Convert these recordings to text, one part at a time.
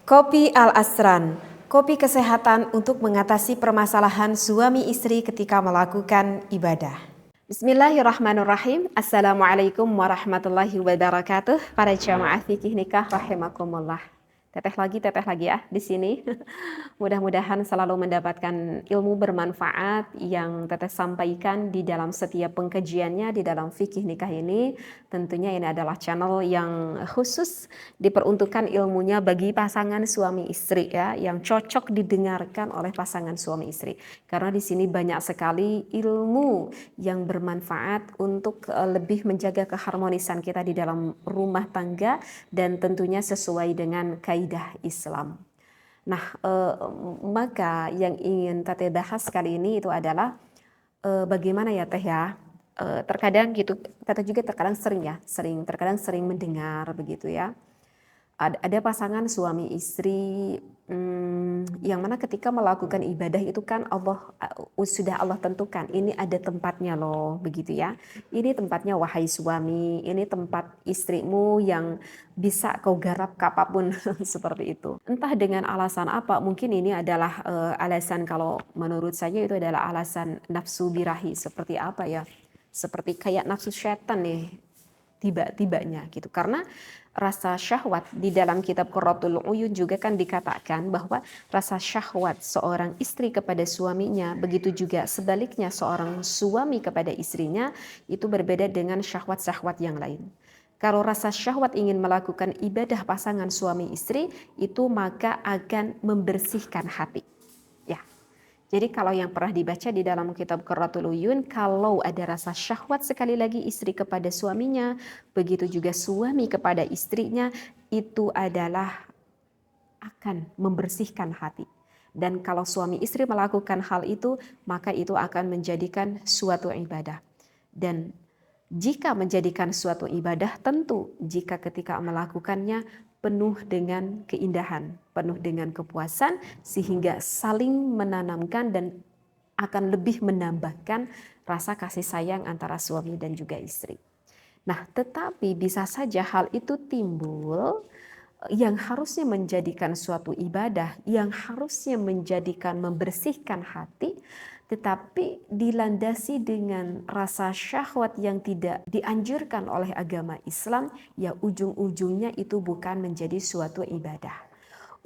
Kopi Al-Asran, kopi kesehatan untuk mengatasi permasalahan suami istri ketika melakukan ibadah. Bismillahirrahmanirrahim. Assalamualaikum warahmatullahi wabarakatuh. Para jamaah fikih nikah rahimakumullah. Teteh lagi ya di sini. Mudah-mudahan selalu mendapatkan ilmu bermanfaat yang Teteh sampaikan di dalam setiap pengkajiannya di dalam fikih nikah ini. Tentunya ini adalah channel yang khusus diperuntukkan ilmunya bagi pasangan suami istri ya, yang cocok didengarkan oleh pasangan suami istri. Karena di sini banyak sekali ilmu yang bermanfaat untuk lebih menjaga keharmonisan kita di dalam rumah tangga dan tentunya sesuai dengan kaidah Islam. Nah, maka yang ingin Teteh bahas kali ini itu adalah bagaimana ya Teh ya, terkadang gitu, Teteh juga terkadang sering mendengar begitu ya. Ada pasangan suami istri yang mana ketika melakukan ibadah itu kan sudah Allah tentukan ini ada tempatnya loh begitu ya. Ini tempatnya wahai suami, ini tempat istrimu yang bisa kau garap kapanpun seperti itu. Entah dengan alasan apa, mungkin ini adalah alasan, kalau menurut saya itu adalah alasan nafsu birahi, seperti apa ya? Seperti kayak nafsu syaitan nih tiba-tibanya gitu. Karena rasa syahwat di dalam kitab Qurratul Uyun juga kan dikatakan bahwa rasa syahwat seorang istri kepada suaminya, begitu juga sebaliknya seorang suami kepada istrinya, itu berbeda dengan syahwat-syahwat yang lain. Kalau rasa syahwat ingin melakukan ibadah pasangan suami istri, itu maka akan membersihkan hati. Ya. Jadi kalau yang pernah dibaca di dalam kitab Qurratul Uyun, kalau ada rasa syahwat sekali lagi istri kepada suaminya, begitu juga suami kepada istrinya, itu adalah akan membersihkan hati. Dan kalau suami istri melakukan hal itu, maka itu akan menjadikan suatu ibadah. Dan jika menjadikan suatu ibadah, tentu jika ketika melakukannya penuh dengan keindahan, penuh dengan kepuasan, sehingga saling menanamkan dan akan lebih menambahkan rasa kasih sayang antara suami dan juga istri. Nah, tetapi bisa saja hal itu timbul yang harusnya menjadikan suatu ibadah, yang harusnya menjadikan membersihkan hati, tetapi dilandasi dengan rasa syahwat yang tidak dianjurkan oleh agama Islam, ya ujung-ujungnya itu bukan menjadi suatu ibadah.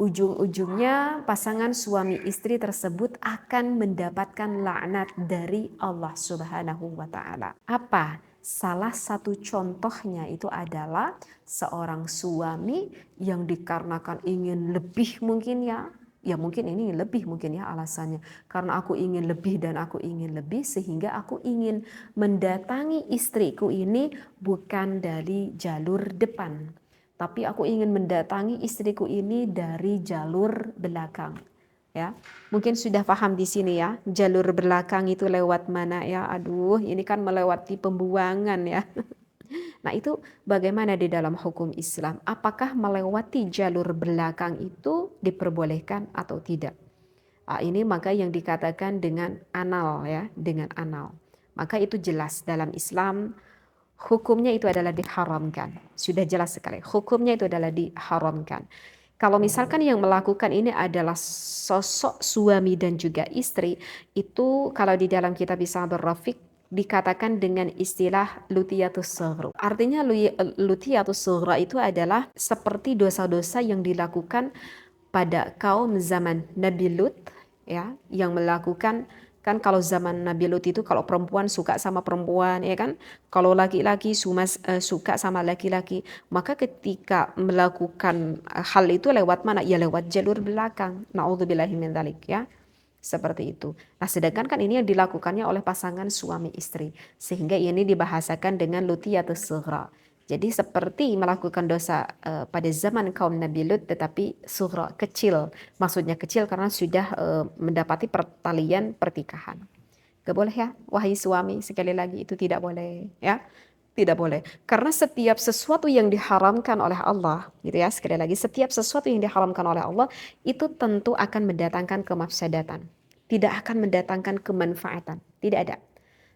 Ujung-ujungnya pasangan suami istri tersebut akan mendapatkan laknat dari Allah Subhanahu wa Ta'ala. Apa? Salah satu contohnya itu adalah seorang suami yang dikarenakan ingin lebih mungkin ya mungkin ini lebih mungkin ya alasannya. Karena aku ingin lebih dan aku ingin lebih, sehingga aku ingin mendatangi istriku ini bukan dari jalur depan, tapi aku ingin mendatangi istriku ini dari jalur belakang. Ya, mungkin sudah paham di sini ya, jalur belakang itu lewat mana ya? Aduh, ini kan melewati pembuangan ya. Nah, itu bagaimana di dalam hukum Islam? Apakah melewati jalur belakang itu diperbolehkan atau tidak? Ini maka yang dikatakan dengan anal ya, dengan anal. Maka itu jelas dalam Islam hukumnya itu adalah diharamkan. Sudah jelas sekali. Hukumnya itu adalah diharamkan. Kalau misalkan yang melakukan ini adalah sosok suami dan juga istri, itu kalau di dalam kitab Isabur Rafiq dikatakan dengan istilah lutiyatus sughra. Artinya lutiyatus sughra itu adalah seperti dosa-dosa yang dilakukan pada kaum zaman Nabi Lut ya, yang melakukan, kan kalau zaman Nabi Lut itu kalau perempuan suka sama perempuan ya kan, kalau laki-laki suka sama laki-laki, maka ketika melakukan hal itu lewat mana? Ya lewat jalur belakang. Nauzubillahi min dzalik ya. Seperti itu. Nah, sedangkan kan ini yang dilakukannya oleh pasangan suami istri, sehingga ini dibahasakan dengan lutiyatus sughra. Jadi seperti melakukan dosa pada zaman kaum Nabi Lut, tetapi sughra, kecil. Maksudnya kecil karena sudah mendapati pertalian pertikahan. Gak boleh ya, wahai suami, sekali lagi itu tidak boleh ya. Tidak boleh. Karena setiap sesuatu yang diharamkan oleh Allah, gitu ya, sekali lagi, setiap sesuatu yang diharamkan oleh Allah itu tentu akan mendatangkan kemafsadatan. Tidak akan mendatangkan kemanfaatan. Tidak ada.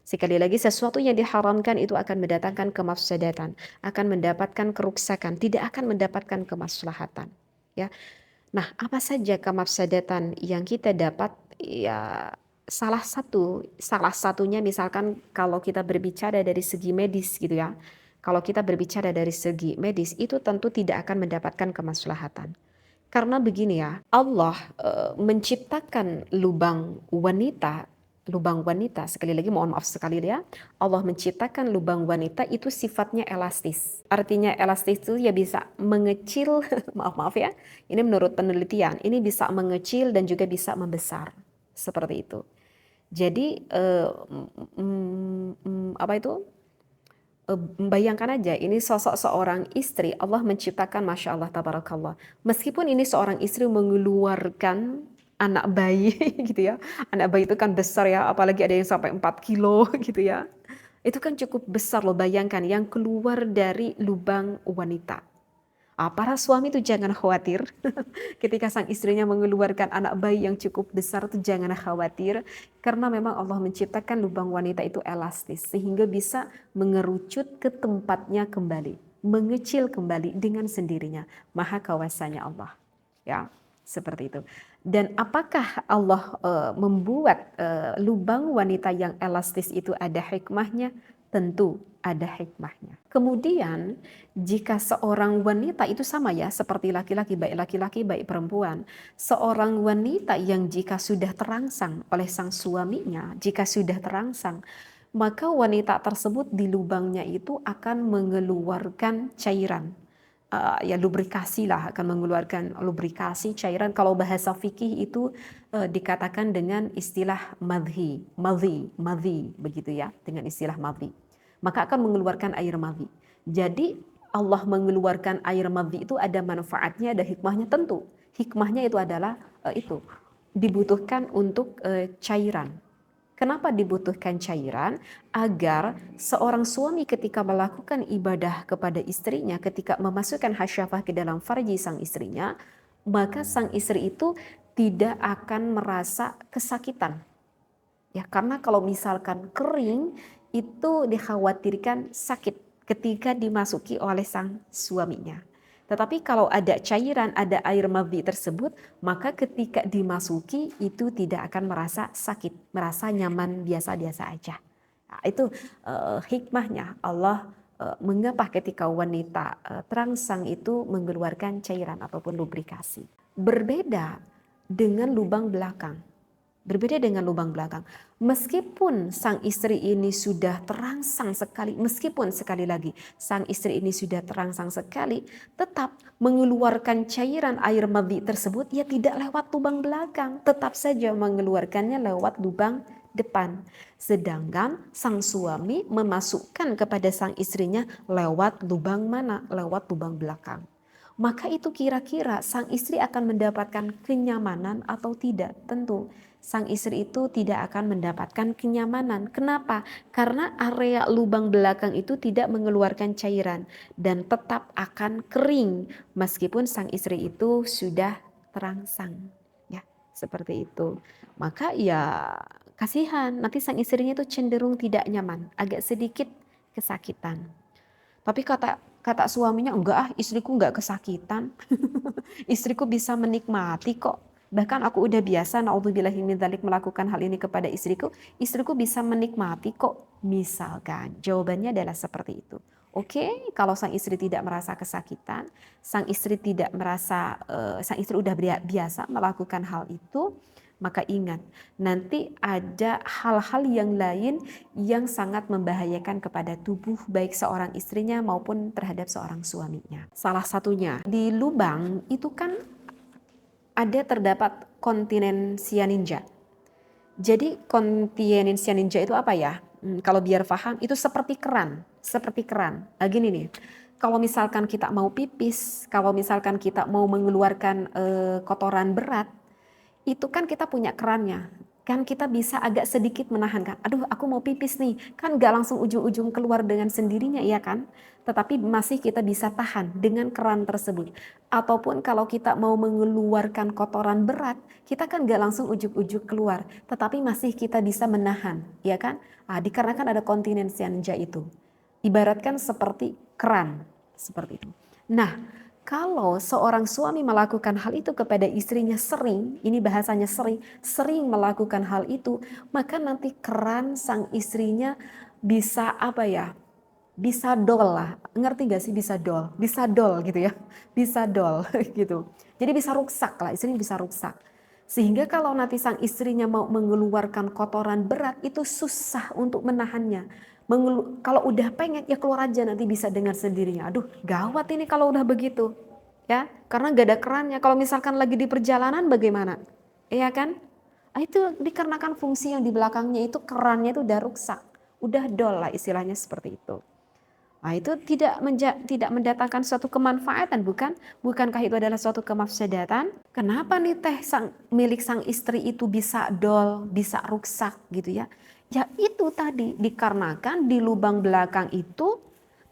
Sekali lagi, sesuatu yang diharamkan itu akan mendatangkan kemafsadatan, akan mendapatkan kerusakan, tidak akan mendapatkan kemaslahatan. Ya. Nah, apa saja kemafsadatan yang kita dapat? Ya, salah satunya misalkan kalau kita berbicara dari segi medis gitu ya. Kalau kita berbicara dari segi medis itu tentu tidak akan mendapatkan kemaslahatan. Karena begini ya, Allah menciptakan lubang wanita, sekali lagi mohon maaf sekali ya, Allah menciptakan lubang wanita itu sifatnya elastis. Artinya elastis itu ya bisa mengecil, maaf ya, ini menurut penelitian, ini bisa mengecil dan juga bisa membesar. Seperti itu. Jadi apa itu? Bayangkan aja ini sosok seorang istri, Allah menciptakan Masya Allah tabarakallah. Meskipun ini seorang istri mengeluarkan anak bayi gitu ya. Anak bayi itu kan besar ya, apalagi ada yang sampai 4 kilo gitu ya. Itu kan cukup besar loh, bayangkan yang keluar dari lubang wanita. Para suami itu jangan khawatir ketika sang istrinya mengeluarkan anak bayi yang cukup besar itu jangan khawatir karena memang Allah menciptakan lubang wanita itu elastis sehingga bisa mengerucut ke tempatnya kembali, mengecil kembali dengan sendirinya. Maha kuasanya Allah. Ya, seperti itu. Dan apakah Allah membuat lubang wanita yang elastis itu ada hikmahnya? Tentu ada hikmahnya. Kemudian jika seorang wanita itu sama ya seperti laki-laki baik perempuan. Seorang wanita yang jika sudah terangsang oleh sang suaminya, jika sudah terangsang, maka wanita tersebut di lubangnya itu akan mengeluarkan cairan. Ya lubrikasi lah, akan mengeluarkan lubrikasi cairan. Kalau bahasa fikih itu dikatakan dengan istilah madhi begitu ya, dengan istilah madhi. Maka akan mengeluarkan air madhi. Jadi Allah mengeluarkan air madhi itu ada manfaatnya, ada hikmahnya tentu. Hikmahnya itu adalah itu dibutuhkan untuk cairan. Kenapa dibutuhkan cairan? Agar seorang suami ketika melakukan ibadah kepada istrinya, ketika memasukkan hasyafah ke dalam farji sang istrinya, maka sang istri itu tidak akan merasa kesakitan. Ya, karena kalau misalkan kering itu dikhawatirkan sakit ketika dimasuki oleh sang suaminya. Tetapi kalau ada cairan, ada air madhi tersebut, maka ketika dimasuki itu tidak akan merasa sakit, merasa nyaman biasa-biasa aja. Nah, itu hikmahnya Allah mengapa ketika wanita terangsang itu mengeluarkan cairan ataupun lubrikasi. Berbeda dengan lubang belakang. Berbeda dengan lubang belakang. Meskipun sang istri ini sudah terangsang sekali, meskipun sekali lagi sang istri ini sudah terangsang sekali, tetap mengeluarkan cairan air madhi tersebut ya tidak lewat lubang belakang, tetap saja mengeluarkannya lewat lubang depan. Sedangkan sang suami memasukkan kepada sang istrinya lewat lubang mana? Lewat lubang belakang. Maka itu kira-kira sang istri akan mendapatkan kenyamanan atau tidak? Tentu sang istri itu tidak akan mendapatkan kenyamanan. Kenapa? Karena area lubang belakang itu tidak mengeluarkan cairan dan tetap akan kering meskipun sang istri itu sudah terangsang. Ya, seperti itu. Maka ya kasihan, nanti sang istrinya itu cenderung tidak nyaman, agak sedikit kesakitan. Tapi kata suaminya, enggak istriku enggak kesakitan. Istriku bisa menikmati kok. Bahkan aku udah biasa naudzubillahi min dzalik melakukan hal ini kepada istriku bisa menikmati kok. Misalkan jawabannya adalah seperti itu. Oke, kalau sang istri tidak merasa kesakitan, sang istri tidak merasa sang istri udah biasa melakukan hal itu, maka ingat, nanti ada hal-hal yang lain yang sangat membahayakan kepada tubuh baik seorang istrinya maupun terhadap seorang suaminya. Salah satunya di lubang itu kan terdapat kontinen sianinja. Jadi kontinen sianinja itu apa ya? Kalau biar paham itu seperti keran, Gini nih, kalau misalkan kita mau pipis, kalau misalkan kita mau mengeluarkan kotoran berat, itu kan kita punya kerannya. Kan kita bisa agak sedikit menahan kan. Aduh aku mau pipis nih. Kan gak langsung ujung-ujung keluar dengan sendirinya ya kan. Tetapi masih kita bisa tahan dengan keran tersebut. Ataupun kalau kita mau mengeluarkan kotoran berat, kita kan gak langsung ujuk-ujuk keluar. Tetapi masih kita bisa menahan ya kan. Dikarenakan ada kontinensianja itu. Ibaratkan seperti keran. Seperti itu. Nah, Kalau seorang suami melakukan hal itu kepada istrinya sering, ini bahasanya sering melakukan hal itu, maka nanti keran sang istrinya bisa apa ya? Bisa dol lah, ngerti gak sih bisa dol? Bisa dol gitu ya, bisa dol gitu. Jadi bisa rusak lah, istrinya bisa rusak. Sehingga kalau nanti sang istrinya mau mengeluarkan kotoran berat itu susah untuk menahannya. Kalau udah pengen ya keluar aja nanti bisa dengan sendirinya. Aduh gawat ini kalau udah begitu. Ya, karena gak ada kerannya. Kalau misalkan lagi di perjalanan bagaimana? Iya kan? Itu dikarenakan fungsi yang di belakangnya itu kerannya itu udah rusak. Udah dol lah istilahnya seperti itu. Nah, itu tidak mendatangkan suatu kemanfaatan, bukan? Bukankah itu adalah suatu kemafsadatan? Kenapa nih teh milik sang istri itu bisa dol, bisa rusak gitu ya? Ya itu tadi dikarenakan di lubang belakang itu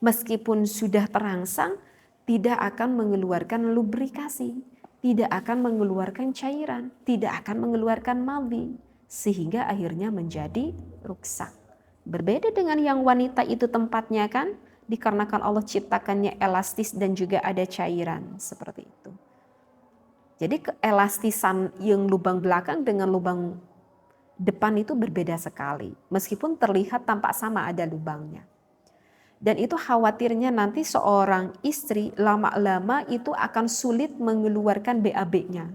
meskipun sudah terangsang tidak akan mengeluarkan lubrikasi, tidak akan mengeluarkan cairan, tidak akan mengeluarkan madhi sehingga akhirnya menjadi rusak. Berbeda dengan yang wanita itu tempatnya kan dikarenakan Allah ciptakannya elastis dan juga ada cairan seperti itu. Jadi keelastisan yang lubang belakang dengan lubang depan itu berbeda sekali. Meskipun terlihat tampak sama ada lubangnya. Dan itu khawatirnya nanti seorang istri lama-lama itu akan sulit mengeluarkan BAB-nya.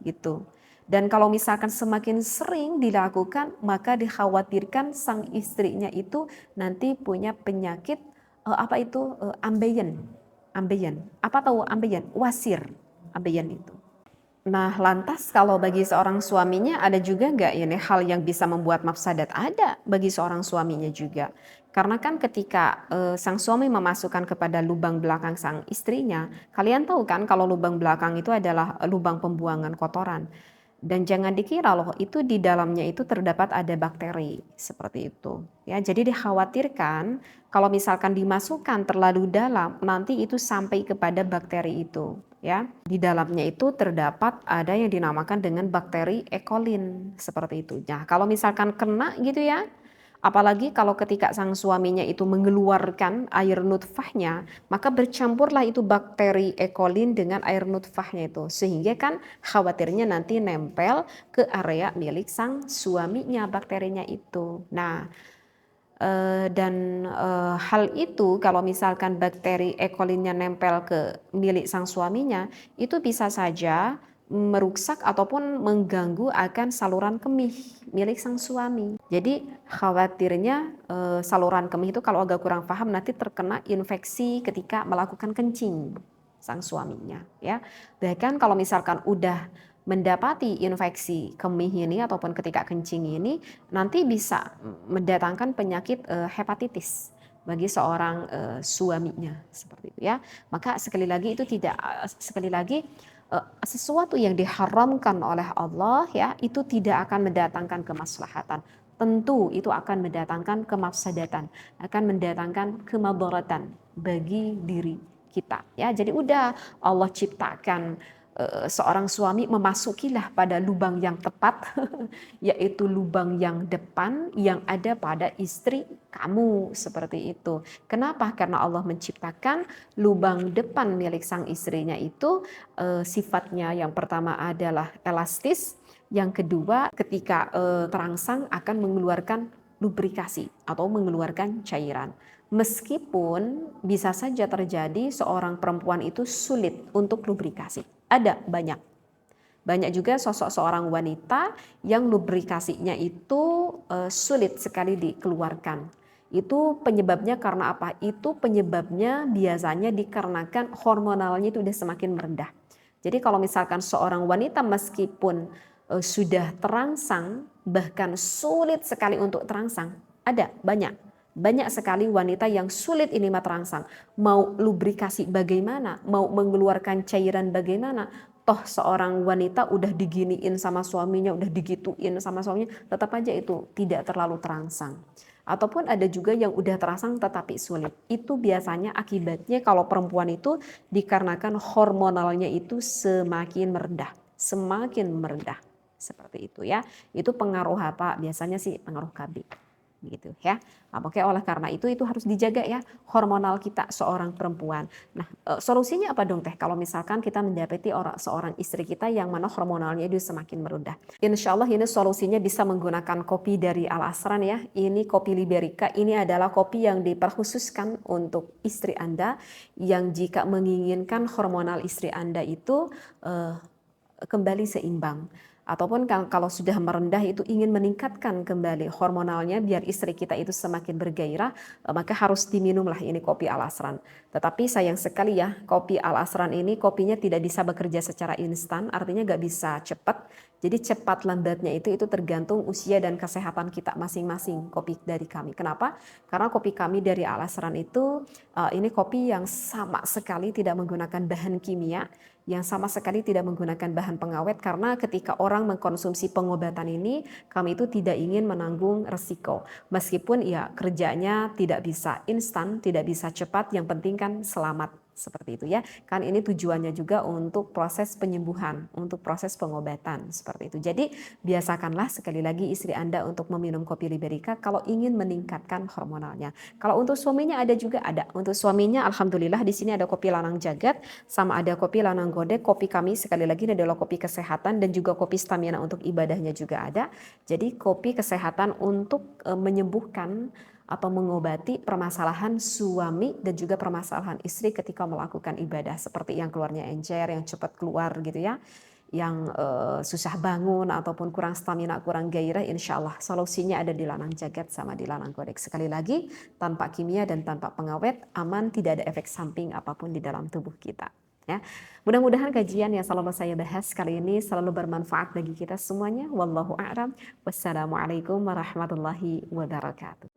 Gitu. Dan kalau misalkan semakin sering dilakukan, maka dikhawatirkan sang istrinya itu nanti punya penyakit ambeien. Ambeien. Apa tahu ambeien? Wasir. Ambeien itu. Nah, lantas kalau bagi seorang suaminya ada juga nggak ini hal yang bisa membuat mafsadat? Ada bagi seorang suaminya juga. Karena kan ketika sang suami memasukkan kepada lubang belakang sang istrinya, kalian tahu kan kalau lubang belakang itu adalah lubang pembuangan kotoran. Dan jangan dikira loh itu di dalamnya itu terdapat ada bakteri seperti itu. Ya, jadi dikhawatirkan kalau misalkan dimasukkan terlalu dalam nanti itu sampai kepada bakteri itu. Ya, di dalamnya itu terdapat ada yang dinamakan dengan bakteri E. coli seperti itu. Nah, kalau misalkan kena gitu ya, apalagi kalau ketika sang suaminya itu mengeluarkan air nutfahnya, maka bercampurlah itu bakteri E. coli dengan air nutfahnya itu. Sehingga kan khawatirnya nanti nempel ke area milik sang suaminya bakterinya itu. Nah, hal itu kalau misalkan bakteri E. coli-nya nempel ke milik sang suaminya, itu bisa saja merusak ataupun mengganggu akan saluran kemih milik sang suami. Jadi khawatirnya saluran kemih itu kalau agak kurang paham nanti terkena infeksi ketika melakukan kencing sang suaminya ya. Bahkan kalau misalkan udah mendapati infeksi kemih ini ataupun ketika kencing ini nanti bisa mendatangkan penyakit hepatitis bagi seorang suaminya seperti itu ya. Maka sekali lagi itu tidak sesuatu yang diharamkan oleh Allah ya itu tidak akan mendatangkan kemaslahatan. Tentu itu akan mendatangkan kemafsadatan, akan mendatangkan kemadaratan bagi diri kita ya. Jadi udah Allah ciptakan seorang suami memasukilah pada lubang yang tepat yaitu lubang yang depan yang ada pada istri kamu seperti itu. Kenapa? Karena Allah menciptakan lubang depan milik sang istrinya itu sifatnya yang pertama adalah elastis, yang kedua ketika terangsang akan mengeluarkan lubrikasi atau mengeluarkan cairan. Meskipun bisa saja terjadi seorang perempuan itu sulit untuk lubrikasi. Ada banyak. Banyak juga sosok seorang wanita yang lubrikasinya itu sulit sekali dikeluarkan. Itu penyebabnya karena apa? Itu penyebabnya biasanya dikarenakan hormonalnya itu udah semakin merendah. Jadi kalau misalkan seorang wanita meskipun sudah terangsang, bahkan sulit sekali untuk terangsang, ada banyak. Banyak sekali wanita yang sulit ini terangsang. Mau lubrikasi bagaimana, mau mengeluarkan cairan bagaimana, toh seorang wanita udah diginiin sama suaminya, udah digituin sama suaminya, tetap aja itu tidak terlalu terangsang. Ataupun ada juga yang udah terangsang tetapi sulit. Itu biasanya akibatnya kalau perempuan itu dikarenakan hormonalnya itu semakin merendah, semakin merendah. Seperti itu ya. Itu pengaruh apa? Biasanya sih pengaruh KB. gitu ya. Nah, makanya oleh karena itu harus dijaga ya hormonal kita seorang perempuan. Nah, solusinya apa dong Teh kalau misalkan kita mendapati seorang istri kita yang mana hormonalnya itu semakin merendah? Insya Allah ini solusinya bisa menggunakan kopi dari Al Asran ya. Ini kopi Liberica, ini adalah kopi yang diperkhususkan untuk istri Anda yang jika menginginkan hormonal istri Anda itu kembali seimbang. Ataupun kalau sudah merendah itu ingin meningkatkan kembali hormonalnya biar istri kita itu semakin bergairah, maka harus diminumlah ini kopi Al Asran. Tetapi sayang sekali ya, kopi Al Asran ini kopinya tidak bisa bekerja secara instan, artinya nggak bisa cepat. Jadi cepat lambatnya itu tergantung usia dan kesehatan kita masing-masing kopi dari kami. Kenapa? Karena kopi kami dari Al Asran itu ini kopi yang sama sekali tidak menggunakan bahan kimia, yang sama sekali tidak menggunakan bahan pengawet, karena ketika orang mengkonsumsi pengobatan ini, kami itu tidak ingin menanggung resiko. Meskipun ya kerjanya tidak bisa instan, tidak bisa cepat, yang penting kan selamat. Seperti itu ya, kan ini tujuannya juga untuk proses penyembuhan, untuk proses pengobatan seperti itu. Jadi biasakanlah sekali lagi istri Anda untuk meminum kopi Liberica kalau ingin meningkatkan hormonalnya. Kalau untuk suaminya ada juga ada. Untuk suaminya alhamdulillah di sini ada kopi Lanang Jagat sama ada kopi Lanang Godek. Kopi kami sekali lagi ini adalah kopi kesehatan dan juga kopi stamina untuk ibadahnya juga ada. Jadi kopi kesehatan untuk menyembuhkan atau mengobati permasalahan suami dan juga permasalahan istri ketika melakukan ibadah, seperti yang keluarnya encer, yang cepat keluar gitu ya, yang susah bangun ataupun kurang stamina, kurang gairah. Insya Allah solusinya ada di Lanang Jagat sama di Lanang Godek. Sekali lagi tanpa kimia dan tanpa pengawet, aman, tidak ada efek samping apapun di dalam tubuh kita ya. Mudah-mudahan kajian yang selalu saya bahas kali ini selalu bermanfaat bagi kita semuanya. Wallahu a'lam. Wassalamualaikum warahmatullahi wabarakatuh.